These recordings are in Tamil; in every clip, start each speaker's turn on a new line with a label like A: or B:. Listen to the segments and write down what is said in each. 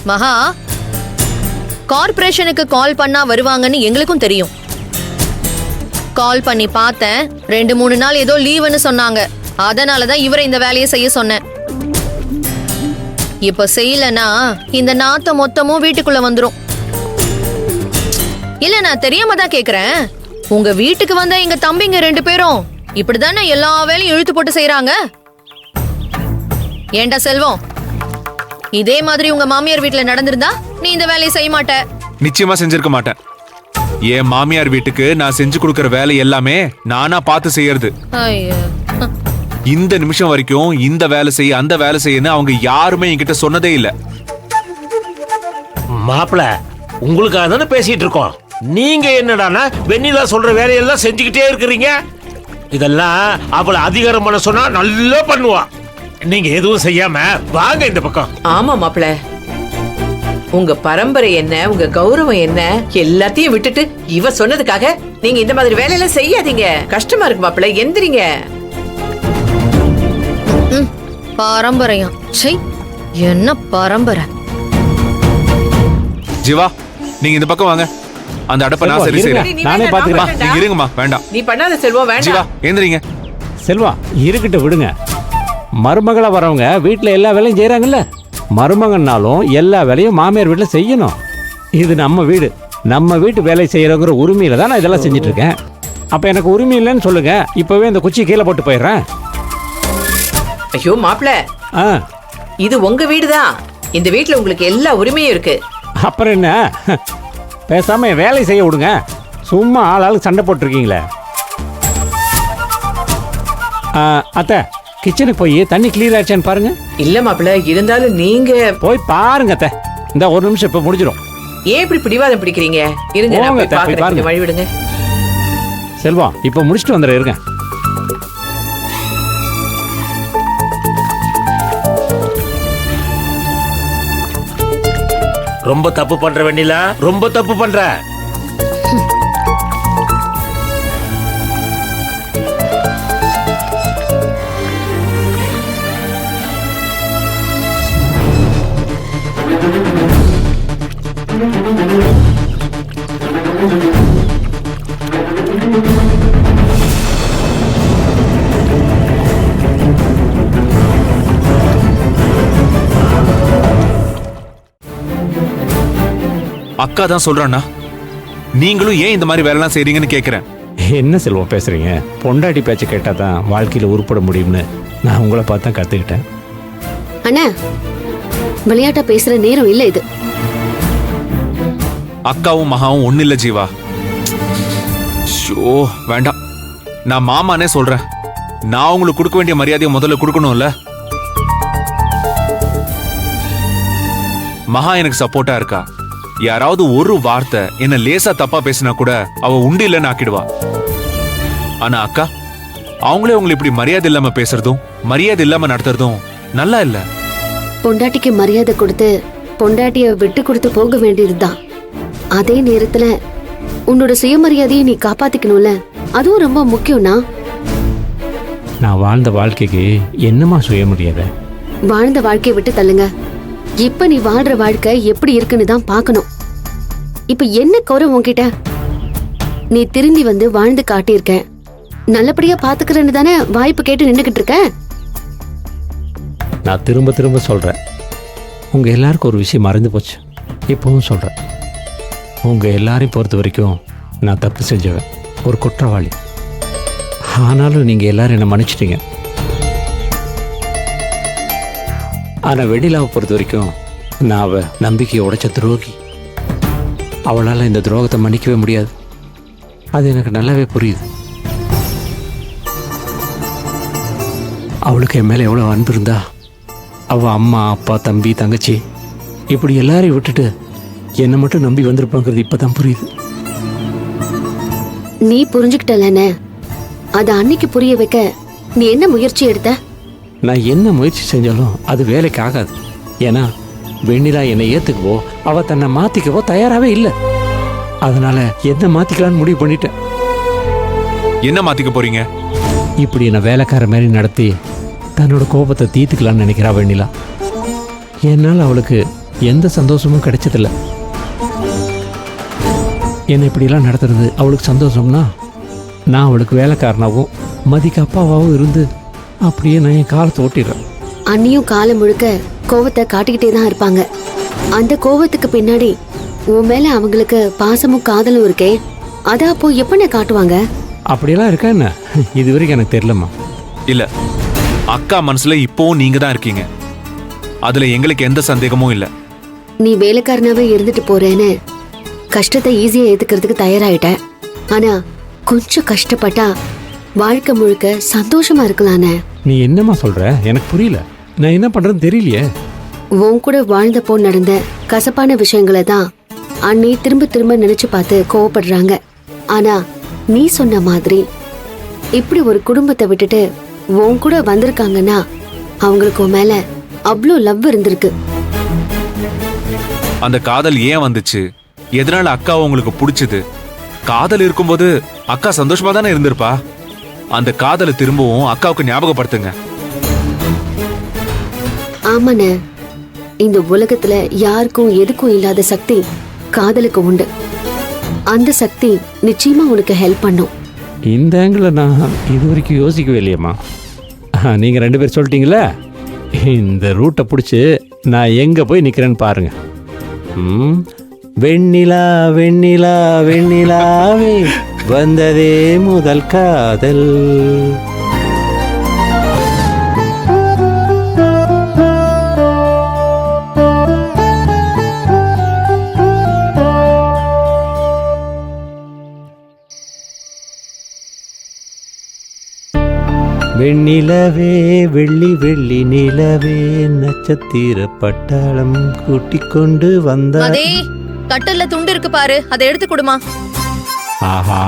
A: மகா, கார்ப்பரேஷனுக்கு கால் பண்ணா வருவாங்கன்னு எங்களுக்கும் தெரியும். கால் பண்ணி பார்த்தேன், 2-3 நாள் ஏதோ லீவுன்னு சொன்னாங்க. அதனாலதான் இவரை இந்த வேலையை செய்ய சொன்னேன். இப்ப செய்யலனா இந்த நாத்தம் மொத்தமும் வீட்டுக்குள்ள வந்துரும். இல்ல, நான் தெரியாம தான் கேக்குறேன். உங்க வீட்டுக்கு வந்த எங்க தம்பிங்க 2 பேரும் இப்படிதானே எல்லா வேலையும் இழுத்து போட்டு செய்யறாங்க. ஏண்டா செல்வம், இதே மாதிரி உங்க மாமியார் வீட்டுல நடந்திருந்தா நீ இந்த வேலையை செய்ய மாட்ட.
B: நிச்சயமா செஞ்சிருக்க மாட்டேன். என் மாமியார் வீட்டுக்கு நான் செஞ்சு கொடுக்கற வேலை எல்லாமே நானா பார்த்து செய்யறது. இந்த நிமிஷம் வரைக்கும் இந்த வேலை செய்ய அந்த வேலை செய்யன்னு அவங்க யாருமே என்கிட்ட சொன்னதே இல்ல.
C: மாப்பிள, உங்களுக்காக தானே பேசிட்டு இருக்கோம். நீங்க என்னடானா வெண்ணிலா சொல்ற வேலையெல்லாம் செஞ்சுக்கிட்டே இருக்கிறீங்க. இதெல்லாம் அவளை அதிகாரம் பண்ண சொன்னா நல்லா பண்ணுவா. நீங்க எதுவும் செய்யாம வாங்க இந்த பக்கம்.
D: ஆமா மாப்பிள, உங்க பரம்பரை என்ன, உங்க கௌரவம் என்ன, எல்லாத்தையும் விட்டுட்டு இவ சொன்னதுக்காக நீங்க இந்த மாதிரி வேலையெல்லாம் செய்யாதீங்க. கஷ்டமா இருக்கு மாப்பிள, எந்திரிங்க.
A: பாரம்பரியம், என்ன பரம்பரை.
B: ஜீவா, நீங்க இந்த பக்கம் வாங்க. அந்த அடப்பை நான் சரி செய்றேன்.
E: நானே பாத்துக்கிறேன்.
B: நீங்க இருங்கம்மா, வேண்டாம்.
D: நீ பண்ணாத செல்வம்,
B: ஜீவா
D: வேண்டாம்.
B: எந்திரிங்க.
E: செல்வா, இருக்கட்டும், விடுங்க. மருமகளா வரவங்க வீட்டுல எல்லா வேலையும் செய்யறாங்கல்ல. மருமகன்னாலும் எல்லா வேலையும் மாமியார் வீட்டுல செய்யணும். இது நம்ம வீடு, நம்ம வீட்டு வேலை செய்யறோங்கிற உரிமையில தான் நான் இதெல்லாம் செஞ்சுட்டு இருக்கேன். அப்ப எனக்கு உரிமை இல்லைன்னு சொல்லுங்க, இப்பவே இந்த குச்சி கீழே போட்டு போயிடுறேன்.
D: ஐயோ மாப்பிள, இது உங்க வீடுதான். இந்த வீட்டுல உங்களுக்கு எல்லா உரிமையும் இருக்கு.
E: அப்புறம் என்ன, பேசாம வேலை செய்ய விடுங்க. சும்மா ஆளாளுக்கு சண்டை போட்டிருக்கீங்களே. அத்தை, கிச்சனுக்கு போய் தண்ணி கிளியர் ஆச்சான்னு பாருங்க.
D: இல்ல மாப்பிள, இருந்தாலும் நீங்க
E: போய் பாருங்க அத்தை. இந்த ஒரு நிமிஷம் இப்ப முடிஞ்சிடும்.
D: ஏன் இப்படி பிடிவாதம் பிடிக்கிறீங்க? இருங்க, நான் போய் பார்க்கறேன். வழி விடுங்க.
E: செல்வா, இப்ப முடிச்சுட்டு வந்துடுறேன், இருங்க.
C: ரொம்ப தப்பு பண்ற வெண்ணிலா, ரொம்ப தப்பு பண்ற.
B: அக்கா தான் சொல்றானா, நீங்களும் ஏன் இந்த மாதிரி வேலைலாம் செய்றீங்கன்னு கேக்குறேன்.
E: என்ன செல்வம் பேசுறீங்க? பொண்டாட்டி பேச்ச கேட்டா தான் வாழ்க்கையில உருப்பட முடியும்னு நான் உங்களை பார்த்தா கத்துக்கிட்டேன்.
F: அண்ணா, விளையாட்டா பேசுற நேரம் இல்ல இது.
B: அக்காவும் மகாவும் ஒண்ணு இல்ல ஜீவா. ஷோ, வேண்டாம். நான் மாமானே சொல்றேன். நான் உங்களுக்கு கொடுக்க வேண்டிய மரியாதையை முதல்ல கொடுக்கணும்ல. மகா எனக்கு சப்போர்ட்டா இருக்கா. யாராவது ஒரு வார்த்தை என்ன லேசா தப்பா பேசினா கூட அவ உண்டு இல்லைன்னு ஆக்கிடுவா. ஆனா அக்கா, அவங்களே உங்களை இப்படி மரியாதை இல்லாம பேசுறதும் மரியாதை இல்லாம நடத்துறதும் நல்லா இல்ல.
F: பொண்டாட்டிக்கு மரியாதை கொடுத்து பொண்டாட்டிய விட்டு கொடுத்து போக வேண்டியதுதான். அதே நேரத்துல உன்னோட சுயமரியாதையை நீ காப்பாத்திக்கணும்ல, அதுவும் ரொம்ப முக்கியம்னா.
E: நான் வாழ்ந்த வாழ்க்கைக்கு என்னமா சுயமரியாதை?
F: வாழ்ந்த வாழ்க்கையை விட்டு தள்ளுங்க. இப்ப நீ வாழ்ற வாழ்க்கை எப்படி இருக்குன்னு தான் பார்க்கணும். இப்ப என்ன குறை உன்கிட்ட? நீ திரும்பி வந்து வாழ்ந்து காட்டியிருக்க. நல்லபடியா பாத்துக்கிறேன்னு தானே வாய்ப்பு கேட்டு நின்னுகிட்டு இருக்க.
E: நான் திரும்ப திரும்ப சொல்றேன், உங்க எல்லாருக்கும் ஒரு விஷயம் மறந்து போச்சு. இப்பவும் சொல்றேன், உங்க எல்லாரையும் பொறுத்த வரைக்கும் நான் தப்பு செஞ்சவன், ஒரு குற்றவாளி. ஆனாலும் நீங்க எல்லாரும் என்ன மன்னிச்சிட்டீங்க. ஆனா வெண்ணிலாவை பொறுத்த வரைக்கும் நான் அவ நம்பிக்கையை உடைச்ச துரோகி. அவளால் இந்த துரோகத்தை மன்னிக்கவே முடியாது. அது எனக்கு நல்லாவே புரியுது. அவளுக்கு என் மேலே எவ்வளோ அன்பு இருந்தா, அவள் அம்மா அப்பா தம்பி தங்கச்சி இப்படி எல்லாரையும் விட்டுட்டு என்னை மட்டும் நம்பி வந்திருப்பாங்கிறது இப்பதான் புரியுது.
F: நீ புரிஞ்சுக்கிட்டலன்னு அதை அன்னைக்கு புரிய வைக்க நீ என்ன முயற்சி எடுத்த?
E: நான் என்ன முயற்சி செஞ்சாலும் அது வேலைக்கு ஆகாது. ஏன்னா வெண்ணிலா என்னை ஏத்துக்கவோ அவ தன்னை மாத்திக்கவோ தயாராகவே இல்லை. அதனால என்ன மாத்திக்கலான்னு முடிவு பண்ணிட்டேன்.
B: என்ன மாத்திக்க போறீங்க?
E: இப்படி என்ன வேலைக்கார மாதிரி நடத்தி தன்னோட கோபத்தை தீர்த்துக்கலான்னு நினைக்கிறா வெண்ணிலா. என்னால் அவளுக்கு எந்த சந்தோஷமும் கிடைச்சதில்ல. என்னை இப்படிலாம் நடத்துறது அவளுக்கு சந்தோஷம்னா, நான் அவளுக்கு வேலைக்காரனாகவும் மதிக்கு அப்பாவாகவும் இருந்து அப்படியே நான் என் காலத்தை ஓட்டிடுறேன்.
F: அண்ணியும் காலம் முழுக்க கோவத்தை காட்டிக்கிட்டே தான் இருப்பாங்க. அந்த கோவத்துக்கு பின்னாடி உன் மேல அவங்களுக்கு பாசமும் காதலும் இருக்கே, அத அப்போ எப்பன்னு காட்டுவாங்க?
E: அப்படியெல்லாம் இருக்கா என்ன? இது வரைக்கும் எனக்கு தெரியலம்மா.
B: இல்ல, அக்கா மனசுல இப்போவும் நீங்க தான் இருக்கீங்க. அதுல எங்களுக்கு எந்த சந்தேகமும் இல்ல.
F: நீ வேலைக்காரனாவே இருந்துட்டு போறேன்னு கஷ்டத்தை ஈஸியா ஏத்துக்கிறதுக்கு தயாராயிட்ட. ஆனா கொஞ்சம் கஷ்டப்பட்டா வாழ்க்கை முழுக்க சந்தோஷமா இருக்கலானே.
E: நீ என்னம்மா சொல்ற? எனக்கு புரியல. நான் என்ன பண்றேன்னு தெரியலையே.
F: உன் கூட வாழ்ந்தப்போ நடந்த கசப்பான விஷயங்களை தான் அண்ணி திரும்ப திரும்ப நினைச்சு பார்த்து கோவப்படுறாங்க. ஆனா நீ சொன்ன மாதிரி இப்படி ஒரு குடும்பத்தை விட்டுட்டு உன் கூட வந்திருக்காங்கன்னா அவங்களுக்கு உன் மேல அவ்வளோ லவ் இருந்திருக்கு.
B: அந்த காதல் ஏன் வந்துச்சு? எதனால அக்கா உங்களுக்கு பிடிச்சது? காதல் இருக்கும்போது அக்கா சந்தோஷமா தானே இருந்திருப்பா. அந்த காதலை திரும்பவும் அக்காவுக்கு ஞாபகப்படுத்துங்க.
F: ஆமாண்ணே, இந்த உலகத்துல யாருக்கும் எதுக்கும் இல்லாத சக்தி காதலுக்கு உண்டு. அந்த சக்தி நிச்சயமா உனக்கு ஹெல்ப் பண்ணும்.
E: இந்த ஆங்கிள் நான் இது வரைக்கும் யோசிக்கவே இல்லையம்மா. நீங்கள் 2 பேர் சொல்லிட்டீங்களே, இந்த ரூட்டை பிடிச்சி நான் எங்கே போய் நிற்கிறேன்னு பாருங்க. வெண்ணிலா வெண்ணிலா வெண்ணிலாவே வந்ததே முதல் காதல். வெண்ணிலவே வெள்ளி வெள்ளி நிலவே நட்சத்திர பட்டாளம் கூட்டிக் கொண்டு வந்த.
A: மதி, கட்டல்ல துண்டு இருக்கு பாரு, அதை எடுத்து கொடுமா.
E: ஆஹா,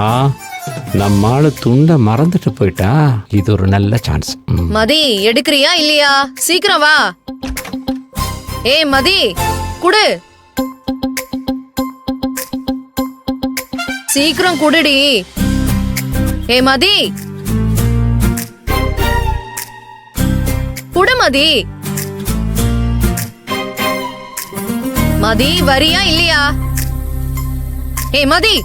E: நம்மால துண்ட மறந்துட்டு போயிட்டா. இது ஒரு நல்ல சான்ஸ்.
A: மதி, எடுக்கிறியா இல்லையா? சீக்கிரம் வா. ஏய் மதி, குடு. சீக்கிரம் குடுடி. ஏய் மதி, குடு மதி. மதி, வரியா இல்லையா? ஏய் மதி.